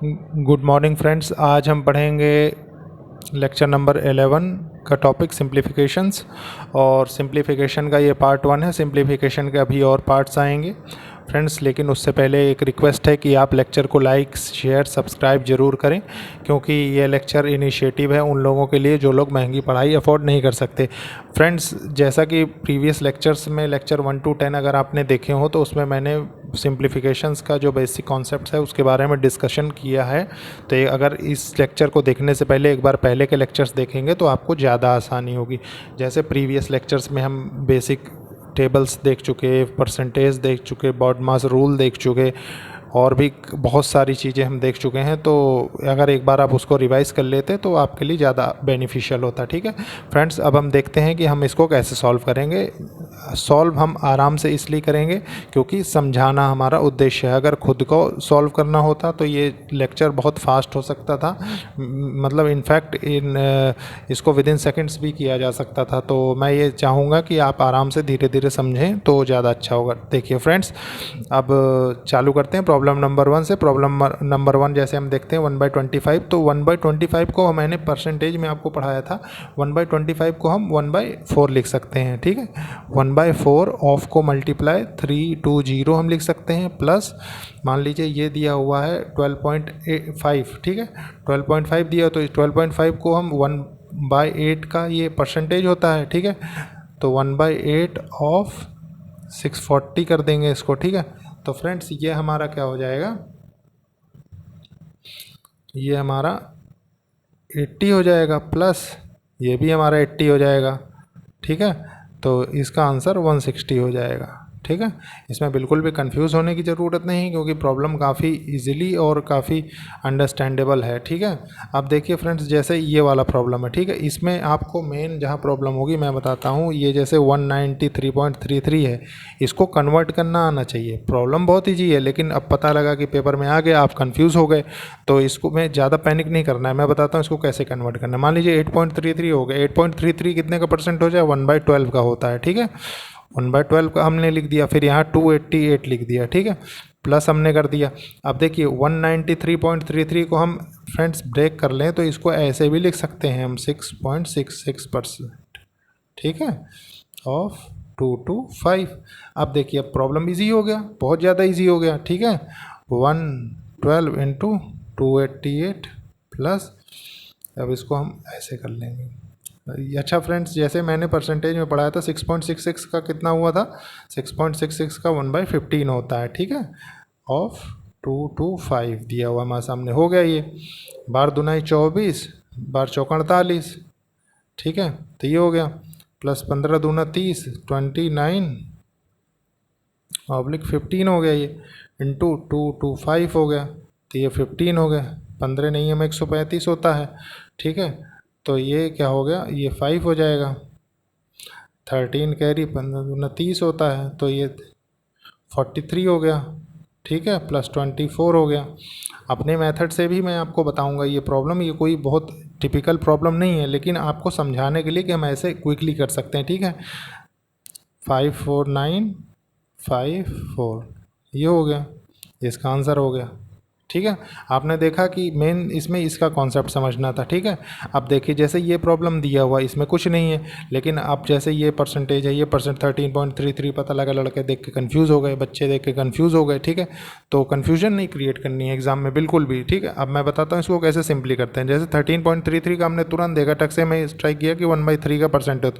Good morning friends. आज हम पढ़ेंगे लेक्चर नंबर 11 का टॉपिक सिंप्लीफिकेशंस। और सिंप्लीफिकेशन का ये पार्ट 1 है। सिंप्लीफिकेशन के अभी और पार्ट्स आएंगे फ्रेंड्स, लेकिन उससे पहले एक रिक्वेस्ट है कि आप लेक्चर को लाइक शेयर सब्सक्राइब ज़रूर करें, क्योंकि ये लेक्चर इनिशिएटिव है उन लोगों के लिए जो लोग महंगी पढ़ाई अफोर्ड नहीं कर सकते। फ्रेंड्स, जैसा कि प्रीवियस लेक्चर्स में लेक्चर 1 to 10 अगर आपने देखे हो तो उसमें मैंने सिंप्लीफिकेशंस का जो बेसिक कॉन्सेप्ट है उसके बारे में डिस्कशन किया है। तो अगर इस लेक्चर को देखने से पहले एक बार पहले के लेक्चर्स देखेंगे तो आपको ज़्यादा आसानी होगी। जैसे प्रीवियस लेक्चर्स में हम बेसिक टेबल्स देख चुके, परसेंटेज देख चुके, बॉडमास रूल देख चुके, और भी बहुत सारी चीज़ें हम देख चुके हैं। तो अगर एक बार आप उसको रिवाइज़ कर लेते तो आपके लिए ज़्यादा बेनिफिशियल होता। ठीक है फ्रेंड्स, अब हम देखते हैं कि हम इसको कैसे सॉल्व करेंगे। सॉल्व हम आराम से इसलिए करेंगे क्योंकि समझाना हमारा उद्देश्य है। अगर खुद को सॉल्व करना होता तो ये लेक्चर बहुत फास्ट हो सकता था, मतलब इनफैक्ट इसको विद इन सेकेंड्स भी किया जा सकता था। तो मैं ये चाहूँगा कि आप आराम से धीरे धीरे समझें तो ज़्यादा अच्छा होगा। देखिए फ्रेंड्स, अब चालू करते हैं प्रॉब्लम नंबर 1 से। प्रॉब्लम नंबर 1 जैसे हम देखते हैं 1/25। तो 1/25 को मैंने परसेंटेज में आपको पढ़ाया था। 1/25 को हम 1/4 लिख सकते हैं। ठीक है, 1/4 ऑफ को मल्टीप्लाई 320 हम लिख सकते हैं, प्लस मान लीजिए ये दिया हुआ है 12.5। ठीक है, 12.5 दिया तो इस 12.5 को हम 1/8 का ये परसेंटेज होता है। ठीक है, तो 1/8 ऑफ 640 कर देंगे इसको। ठीक है, तो फ्रेंड्स ये हमारा क्या हो जाएगा, ये हमारा 80 हो जाएगा, प्लस ये भी हमारा 80 हो जाएगा। ठीक है, तो इसका आंसर 160 हो जाएगा। ठीक है, इसमें बिल्कुल भी कंफ्यूज होने की ज़रूरत नहीं, क्योंकि प्रॉब्लम काफ़ी इजीली और काफ़ी अंडरस्टैंडेबल है। ठीक है, अब देखिए फ्रेंड्स, जैसे ये वाला प्रॉब्लम है, ठीक है, इसमें आपको मेन जहाँ प्रॉब्लम होगी मैं बताता हूँ। ये जैसे 193.33 है, इसको कन्वर्ट करना आना चाहिए। प्रॉब्लम बहुत ईजी है, लेकिन अब पता लगा कि पेपर में आ गया, आप कन्फ्यूज़ हो गए, तो इसको मैं ज़्यादा पैनिक नहीं करना है। मैं बताता हूँ इसको कैसे कन्वर्ट करना है। मान लीजिए 8.33 हो गया। 8.33 कितने का परसेंट हो जाए, 1/12 का होता है। ठीक है, 1/12 का हमने लिख दिया, फिर यहाँ 288 लिख दिया। ठीक है, प्लस हमने कर दिया। अब देखिए 193.33 को हम फ्रेंड्स ब्रेक कर लें तो इसको ऐसे भी लिख सकते हैं हम 6.66%। ठीक है, ऑफ 225। अब देखिए अब प्रॉब्लम ईजी हो गया, बहुत ज़्यादा ईजी हो गया। ठीक है, 112 इंटू 288 प्लस, अब इसको हम ऐसे कर लेंगे। अच्छा फ्रेंड्स, जैसे मैंने परसेंटेज में पढ़ाया था 6.66 का कितना हुआ था, 6.66 का 1/15 होता है। ठीक है, ऑफ 225 दिया हुआ हमारे सामने हो गया। ये बार दुनाई 24, बार चौका 48। ठीक है, तो ये हो गया, प्लस 15 दूना 30, 29/15 हो गया ये, इंटू 225 हो गया, तो ये 15 हो गया। 15 नहीं है, 135 होता है। ठीक है, तो ये क्या हो गया, ये 5 हो जाएगा। 13 कैरी 15 दूना 30 होता है, तो ये 43 हो गया। ठीक है, प्लस 24 हो गया। अपने मेथड से भी मैं आपको बताऊंगा ये प्रॉब्लम, ये कोई बहुत टिपिकल प्रॉब्लम नहीं है, लेकिन आपको समझाने के लिए कि हम ऐसे क्विकली कर सकते हैं। ठीक है, 54954 ये हो गया, इसका आंसर हो गया। ठीक है, आपने देखा कि मेन इसमें इसका कॉन्सेप्ट समझना था। ठीक है, अब देखिए जैसे ये प्रॉब्लम दिया हुआ इसमें कुछ नहीं है, लेकिन अब जैसे ये परसेंटेज है, ये परसेंट 13.33 पता लगा, लड़के देख के कंफ्यूज हो गए, बच्चे देख के कंफ्यूज हो गए। ठीक है, तो कन्फ्यूजन नहीं क्रिएट करनी है एग्जाम में बिल्कुल भी। ठीक है, अब मैं बताता हूँ इसको कैसे सिंपली करते हैं। जैसे 13.33 का हमने तुरंत देखा, टक से मैं ट्राई किया कि 1/3 का परसेंट है।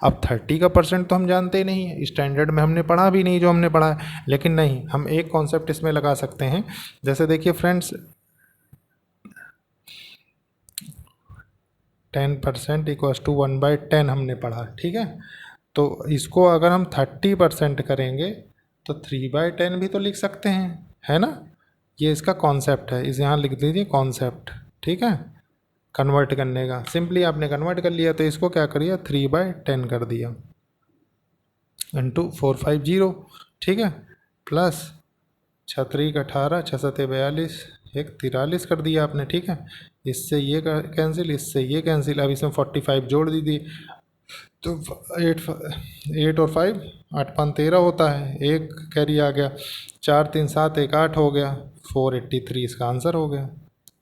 अब 30 का परसेंट तो हम जानते ही नहीं है, स्टैंडर्ड में हमने पढ़ा भी नहीं जो हमने पढ़ा है, लेकिन नहीं, हम एक कॉन्सेप्ट इसमें लगा सकते हैं। जैसे देखिए फ्रेंड्स, 10% इक्वल्स टू 1/10 हमने पढ़ा। ठीक है, तो इसको अगर हम 30% करेंगे तो 3/10 भी तो लिख सकते हैं, है ना। ये इसका कॉन्सेप्ट है, इस यहाँ लिख दीजिए कॉन्सेप्ट। ठीक है, कन्वर्ट करने का, सिंपली आपने कन्वर्ट कर लिया, तो इसको क्या करिए 3/10 कर दिया, इंटू 450। ठीक है, प्लस 6 18, 6 7 42, 1 43 कर दिया आपने। ठीक है, इससे ये कैंसिल, इससे ये कैंसिल, अब इसमें 45 जोड़ दीजिए, तो 8 और 5 8 5 13 होता है, एक कैरी आ गया, 4 3 7 1 8 हो गया, 483 इसका आंसर हो गया।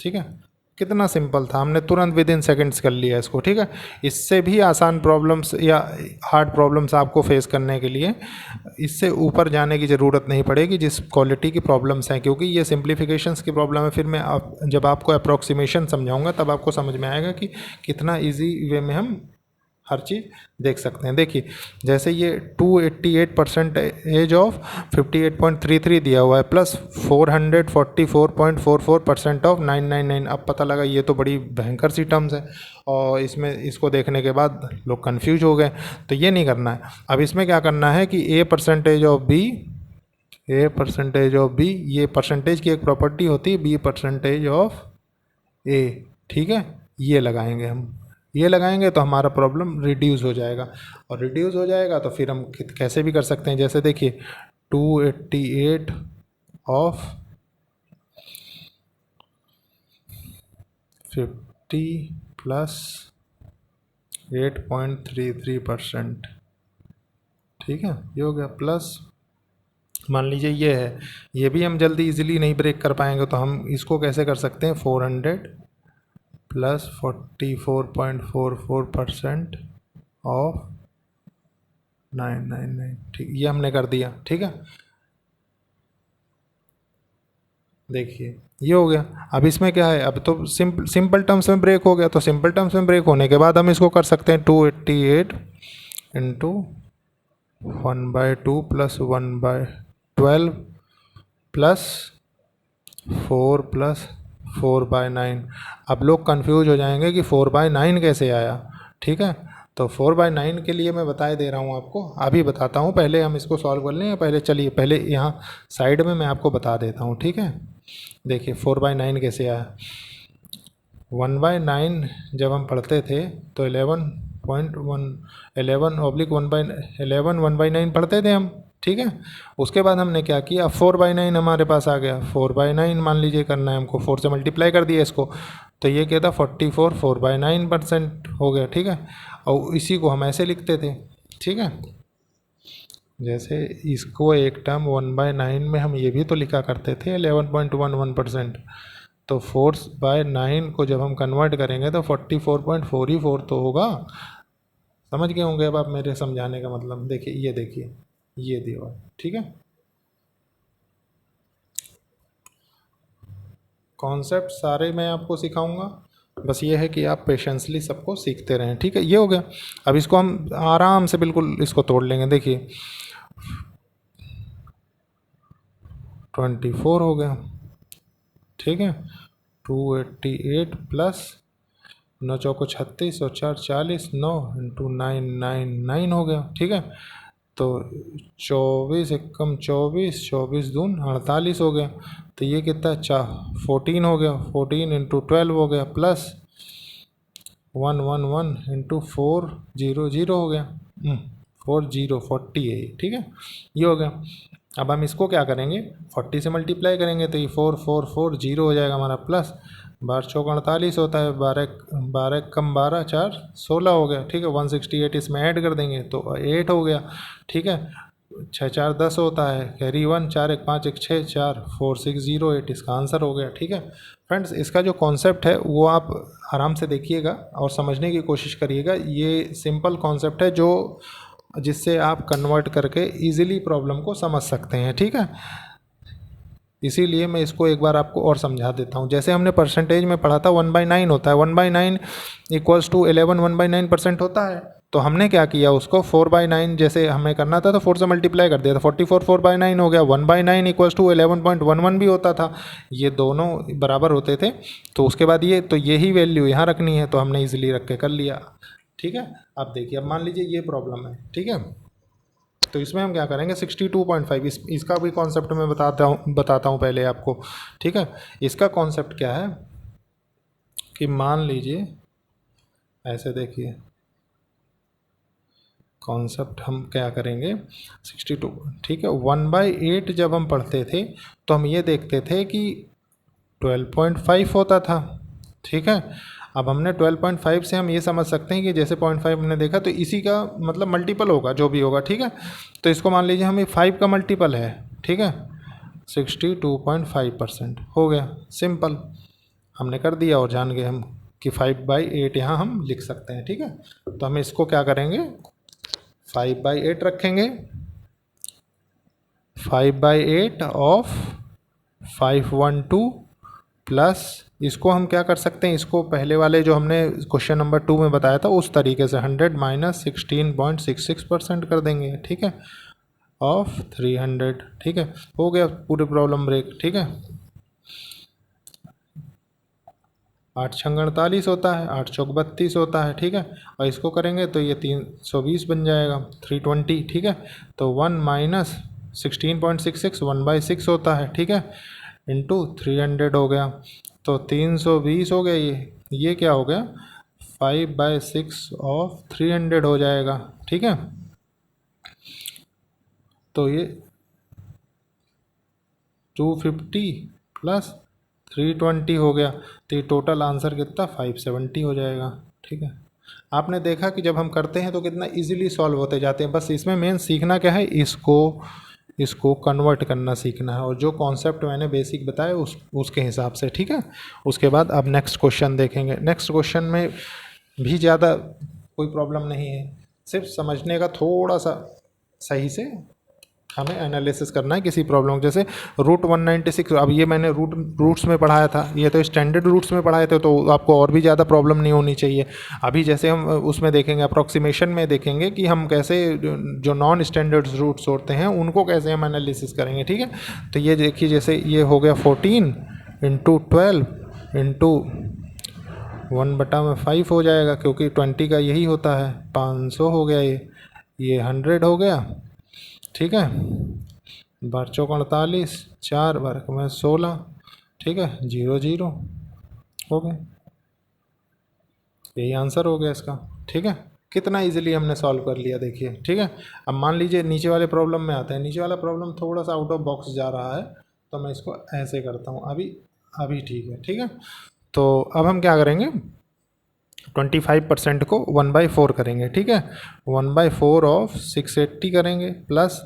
ठीक है, कितना सिंपल था, हमने तुरंत विद इन सेकेंड्स कर लिया इसको। ठीक है, इससे भी आसान प्रॉब्लम्स या हार्ड प्रॉब्लम्स आपको फेस करने के लिए इससे ऊपर जाने की ज़रूरत नहीं पड़ेगी जिस क्वालिटी की प्रॉब्लम्स हैं, क्योंकि ये सिंप्लीफिकेशंस की प्रॉब्लम है। फिर मैं जब आपको अप्रॉक्सीमेशन समझाऊंगा तब आपको समझ में आएगा कि कितना ईजी वे में हम हर चीज़ देख सकते हैं। देखिए, जैसे ये 288% ऑफ 58.33 दिया हुआ है प्लस 444.44% ऑफ 999। अब पता लगा ये तो बड़ी भयंकर सी टर्म्स है और इसमें इसको देखने के बाद लोग कंफ्यूज हो गए, तो ये नहीं करना है। अब इसमें क्या करना है कि ए परसेंटेज ऑफ बी, ये परसेंटेज की एक प्रॉपर्टी होती है, बी परसेंटेज ऑफ ए। ठीक है, ये लगाएंगे हम, ये लगाएंगे तो हमारा प्रॉब्लम रिड्यूस हो जाएगा, और रिड्यूस हो जाएगा तो फिर हम कैसे भी कर सकते हैं। जैसे देखिए 288 ऑफ 50 प्लस 8.33%। ठीक है, ये हो गया। प्लस मान लीजिए ये है, ये भी हम जल्दी इजीली नहीं ब्रेक कर पाएंगे, तो हम इसको कैसे कर सकते हैं, 400 प्लस 44.44% ऑफ 999। ठीक, ये हमने कर दिया। ठीक है, देखिए ये हो गया। अब इसमें क्या है, अब तो सिंपल टर्म्स में ब्रेक हो गया, तो सिंपल टर्म्स में ब्रेक होने के बाद हम इसको कर सकते हैं 288 इंटू 1/2 प्लस 1/12 प्लस 4 प्लस 4/9। अब लोग कंफ्यूज हो जाएंगे कि 4/9 कैसे आया। ठीक है, तो 4/9 के लिए मैं बताए दे रहा हूँ आपको, अभी बताता हूँ। पहले हम इसको सॉल्व कर लें, या पहले चलिए पहले यहाँ साइड में मैं आपको बता देता हूँ। ठीक है, देखिए 4/9 कैसे आया। 1/9 जब हम पढ़ते थे तो 11/11/1/9 पढ़ते थे हम। ठीक है, उसके बाद हमने क्या किया, 4/9 हमारे पास आ गया। 4/9 मान लीजिए करना है हमको, 4 से मल्टीप्लाई कर दिया इसको, तो ये क्या था 44 4/9% हो गया। ठीक है, और इसी को हम ऐसे लिखते थे। ठीक है, जैसे इसको एक टर्म 1/9 में हम ये भी तो लिखा करते थे 11.11%, तो 4/9 को जब हम कन्वर्ट करेंगे तो 44.44 तो होगा। समझ गए होंगे अब आप मेरे समझाने का मतलब। देखिए ये देखिए ये दिया। ठीक है, कॉन्सेप्ट सारे मैं आपको सिखाऊंगा, बस ये है कि आप पेशेंसली सबको सीखते रहें। ठीक है, ये हो गया। अब इसको हम आराम से बिल्कुल इसको तोड़ लेंगे। देखिए 24 हो गया। ठीक है, 288 प्लस 9 चौको 36 और 4 40, 9 इंटू 999 हो गया। ठीक है, तो 24 एकम 24, 24 दून 48 हो गया। तो ये कितना 14 हो गया, 14 इंटू 12 हो गया, प्लस 111 इंटू 400 हो गया। 40 है ये। ठीक है, ये हो गया। अब हम इसको क्या करेंगे, 40 से मल्टीप्लाई करेंगे तो ये 4440 हो जाएगा हमारा, प्लस 12 चौक 48 होता है, 12 कम 12 4 16 हो गया। ठीक है, 168 इसमें ऐड कर देंगे तो 8 हो गया। ठीक है, 6 4 10 होता है, कैरी 1, 4 1 5 1 6 4 4608 इसका आंसर हो गया। ठीक है फ्रेंड्स, इसका जो कॉन्सेप्ट है वो आप आराम से देखिएगा और समझने की कोशिश करिएगा। ये सिंपल कॉन्सेप्ट है जो जिससे आप कन्वर्ट करके इजीली प्रॉब्लम को समझ सकते हैं। ठीक है, इसीलिए मैं इसको एक बार आपको और समझा देता हूँ। जैसे हमने परसेंटेज में पढ़ा था 1/9 होता है, 1/9 इक्वल्स टू 11 1/9% होता है। तो हमने क्या किया, उसको 4/9 जैसे हमें करना था तो 4 से मल्टीप्लाई कर दिया था, 44 4/9 हो गया। 1/9 इक्वल्स टू 11.11 भी होता था, ये दोनों बराबर होते थे। तो उसके बाद ये तो यही वैल्यू यहाँ रखनी है, तो हमने ईजिली रख के कर लिया। ठीक है, अब देखिए, अब मान लीजिए ये प्रॉब्लम है। ठीक है, तो इसमें हम क्या करेंगे 62.5, इसका भी कॉन्सेप्ट मैं बताता हूँ पहले आपको। ठीक है, इसका कॉन्सेप्ट क्या है कि मान लीजिए ऐसे, देखिए कॉन्सेप्ट हम क्या करेंगे 62। ठीक है, 1/8 जब हम पढ़ते थे तो हम ये देखते थे कि 12.5 होता था। ठीक है, अब हमने 12.5 से हम ये समझ सकते हैं कि जैसे 0.5 हमने देखा तो इसी का मतलब मल्टीपल होगा जो भी होगा। ठीक है, तो इसको मान लीजिए हमें 5 का मल्टीपल है। ठीक है, 62.5% हो गया, सिंपल। हमने कर दिया और जान गए हम कि 5/8 यहाँ हम लिख सकते हैं। ठीक है, तो हम इसको क्या करेंगे, 5/8 रखेंगे। 5/8 ऑफ 512 प्लस, इसको हम क्या कर सकते हैं, इसको पहले वाले जो हमने क्वेश्चन नंबर 2 में बताया था उस तरीके से 100 माइनस 16.66% कर देंगे। ठीक है, ऑफ 300। ठीक है, हो गया पूरी प्रॉब्लम ब्रेक। ठीक है, 8 छंग 48 होता है, 8 चौक 32 होता है। ठीक है, और इसको करेंगे तो ये 320 बन जाएगा, 320। ठीक है, तो 1 माइनस 16.66 1/6 होता है। ठीक है, इंटू 300 हो गया, तो 320 हो गया। ये क्या हो गया, 5/6 ऑफ 300 हो जाएगा। ठीक है, तो ये 250 प्लस 320 हो गया, तो ये टोटल आंसर कितना 570 हो जाएगा। ठीक है, आपने देखा कि जब हम करते हैं तो कितना इजीली सॉल्व होते जाते हैं। बस इसमें मेन सीखना क्या है, इसको कन्वर्ट करना सीखना है, और जो कॉन्सेप्ट मैंने बेसिक बताया उसके हिसाब से। ठीक है, उसके बाद अब नेक्स्ट क्वेश्चन देखेंगे। नेक्स्ट क्वेश्चन में भी ज़्यादा कोई प्रॉब्लम नहीं है, सिर्फ समझने का थोड़ा सा सही से हमें एनालिसिस करना है किसी प्रॉब्लम, जैसे रूट 196। अब ये मैंने रूट्स में पढ़ाया था, ये तो स्टैंडर्ड रूट्स में पढ़ाए थे, तो आपको और भी ज़्यादा प्रॉब्लम नहीं होनी चाहिए। अभी जैसे हम उसमें देखेंगे, अप्रॉक्सीमेशन में देखेंगे कि हम कैसे जो नॉन स्टैंडर्ड रूट्स होते हैं उनको कैसे हम एनालिसिस करेंगे। ठीक है, तो ये देखिए, जैसे ये हो गया 14 इंटू 12 इंटू 1/5 हो जाएगा, क्योंकि 20 का यही होता है, 500 हो गया। ये 100 हो गया। ठीक है, 12 चौक 48, 4 वर्ग में 16। ठीक है, 0 0 हो गया, यही आंसर हो गया इसका। ठीक है, कितना इजीली हमने सॉल्व कर लिया, देखिए। ठीक है, अब मान लीजिए नीचे वाले प्रॉब्लम में आते हैं। नीचे वाला प्रॉब्लम थोड़ा सा आउट ऑफ बॉक्स जा रहा है, तो मैं इसको ऐसे करता हूँ अभी ठीक है। ठीक है, तो अब हम क्या करेंगे, 25% को 1/4 करेंगे। ठीक है, 1/4 ऑफ 680 करेंगे, प्लस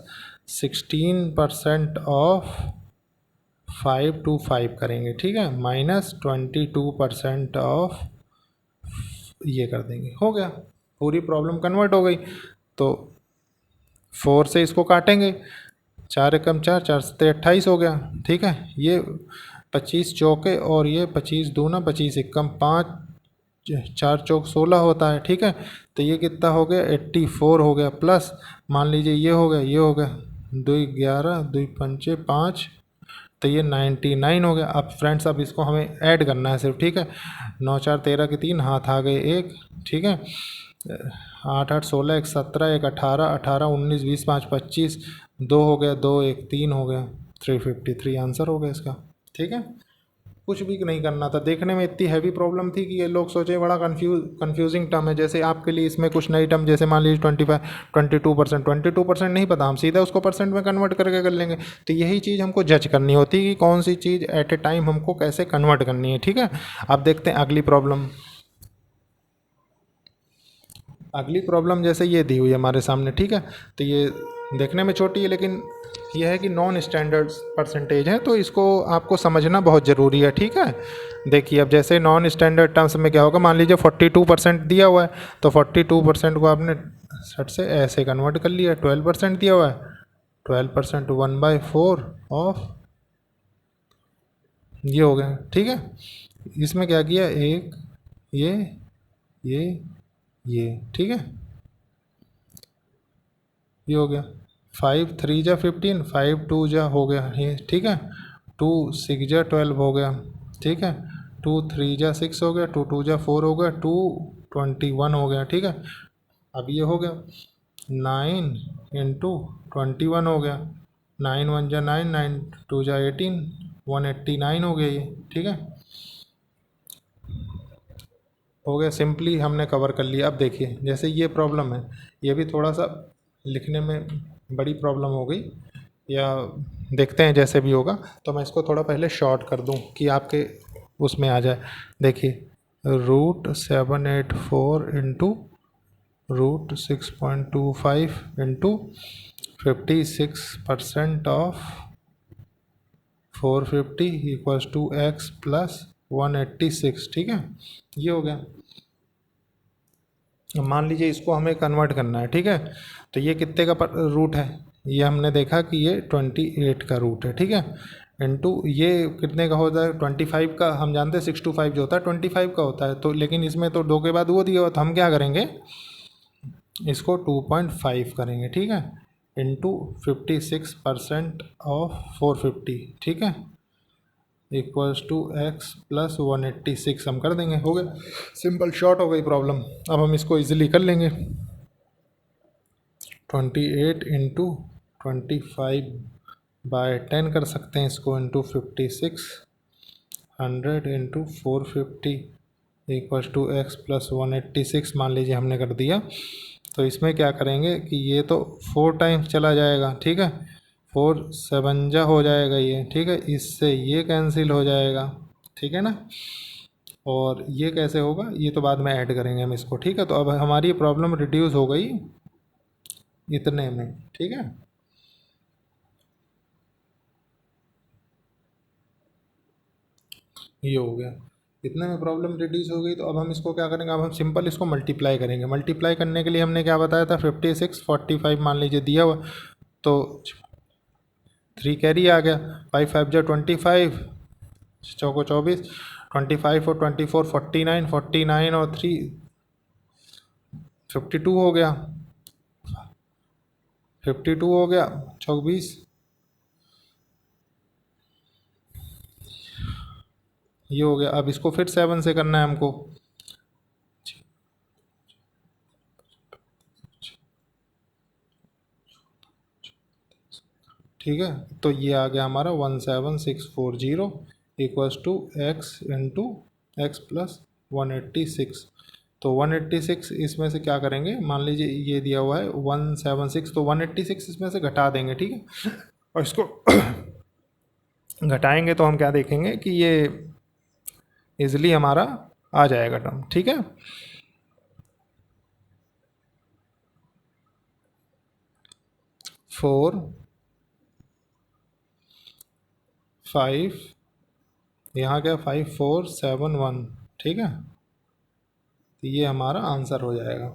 16% ऑफ 525 करेंगे। ठीक है, माइनस 22% ऑफ ये कर देंगे। हो गया, पूरी प्रॉब्लम कन्वर्ट हो गई। तो 4 से इसको काटेंगे, 4 एकम 4, 4 सत्ते 28 हो गया। ठीक है, ये 25 चौके और ये 25 दूना 25 एकम 5, 4 चौक 16 होता है। ठीक है, तो ये कितना हो गया 84 हो गया, प्लस मान लीजिए ये हो गया, ये हो गया 2 11 2 पंचे 5, तो ये 99 हो गया। अब फ्रेंड्स, अब इसको हमें ऐड करना है सिर्फ। ठीक है, 9 4 13 के 3 हाथ आ गए 1। ठीक है, 8 8 16 1 17 1 18 18 19 20 5 25, 2 हो गया 2 1 3 हो गया, 353 आंसर हो गया इसका। ठीक है, कुछ भी नहीं करना था। देखने में इतनी हैवी प्रॉब्लम थी कि ये लोग सोचे बड़ा कंफ्यूजिंग टर्म है। जैसे आपके लिए इसमें कुछ नई टर्म, जैसे मान लीजिए 22% नहीं पता, हम सीधा उसको परसेंट में कन्वर्ट करके कर लेंगे। तो यही चीज़ हमको जज करनी होती है कि कौन सी चीज़ एट ए टाइम हमको कैसे कन्वर्ट करनी है। ठीक है, अब देखते हैं अगली प्रॉब्लम। अगली प्रॉब्लम जैसे ये दी हुई है हमारे सामने। ठीक है, तो ये देखने में छोटी है, लेकिन यह है कि नॉन स्टैंडर्ड परसेंटेज है, तो इसको आपको समझना बहुत ज़रूरी है। ठीक है, देखिए, अब जैसे नॉन स्टैंडर्ड टर्म्स में क्या होगा, मान लीजिए 42% दिया हुआ है, तो 42% को आपने 60 से ऐसे कन्वर्ट कर लिया। 12% दिया हुआ है, 12% 1/4 ऑफ ये हो गया। ठीक है, इसमें क्या किया, एक ये ठीक है, ये हो गया 5 3 जा 15, 5 2 जा हो गया ये। ठीक है, 2 6 जा 12 हो गया। ठीक है, 2 3 जा 6 हो गया, 2 2 जा 4 हो गया, 2 21 हो गया। ठीक है, अब ये हो गया 9 इंटू 21 हो गया, 9 1 जा 9, 9 2 जा 18, 189 हो गया ये। ठीक है, हो गया, सिंपली हमने कवर कर लिया। अब देखिए, जैसे ये प्रॉब्लम है, ये भी थोड़ा सा लिखने में बड़ी प्रॉब्लम हो गई, या देखते हैं जैसे भी होगा। तो मैं इसको थोड़ा पहले शॉर्ट कर दूं कि आपके उसमें आ जाए। देखिए, √784 into √6.25 into 56% of 450 equals to x plus 186, ठीक है, ये हो गया। अब मान लीजिए इसको हमें कन्वर्ट करना है, ठीक है, तो ये कितने का रूट है, ये हमने देखा कि ये 28 का रूट है, ठीक है, इनटू ये कितने का होता है 25 का, हम जानते हैं 6 to 5 जो होता है 25 का होता है, तो लेकिन इसमें तो 2 के बाद वो दिया हुआ, तो हम क्या करेंगे, इसको 2.5 करेंगे, ठीक है, इंटू 56% ऑफ 450, ठीक है, इक्वल्स टू एक्स प्लस 186 हम कर देंगे, हो गया, सिंपल शॉर्ट हो गई प्रॉब्लम। अब हम इसको इजीली कर लेंगे, 28 इंटू 25/10 कर सकते हैं इसको, into 56, 100 into 450 equals to x plus 186 मान लीजिए हमने कर दिया। तो इसमें क्या करेंगे कि ये तो 4 टाइम्स चला जाएगा, ठीक है, 4 7 जा हो जाएगा ये, ठीक है, इससे ये कैंसिल हो जाएगा, ठीक है ना, और ये कैसे होगा, ये तो बाद में ऐड करेंगे हम इसको, ठीक है। तो अब हमारी प्रॉब्लम रिड्यूस हो गई इतने में, ठीक है, ये हो गया, इतने में प्रॉब्लम रिड्यूस हो गई। तो अब हम इसको क्या करेंगे, अब हम सिंपल इसको मल्टीप्लाई करेंगे। मल्टीप्लाई करने के लिए हमने क्या बताया था, 56 45 मान लीजिए दिया हुआ, तो 3 कैरी आ गया, 5 5 जा 25, चौको 24, 25 और 24 49, 49 और 3 52 हो गया, 52 हो गया, 24, ये हो गया। अब इसको फिर 7 से करना है हमको, ठीक है, तो ये आ गया हमारा 17640 equals to x into x plus 186। तो 186 इसमें से क्या करेंगे, मान लीजिए ये दिया हुआ है 176, तो 186 इसमें से घटा देंगे, ठीक है, और इसको घटाएंगे तो हम क्या देखेंगे कि ये इजीली हमारा आ जाएगा टर्म, ठीक है। 4 5 यहाँ क्या 5 4 7 1, ठीक है, तो ये हमारा आंसर हो जाएगा।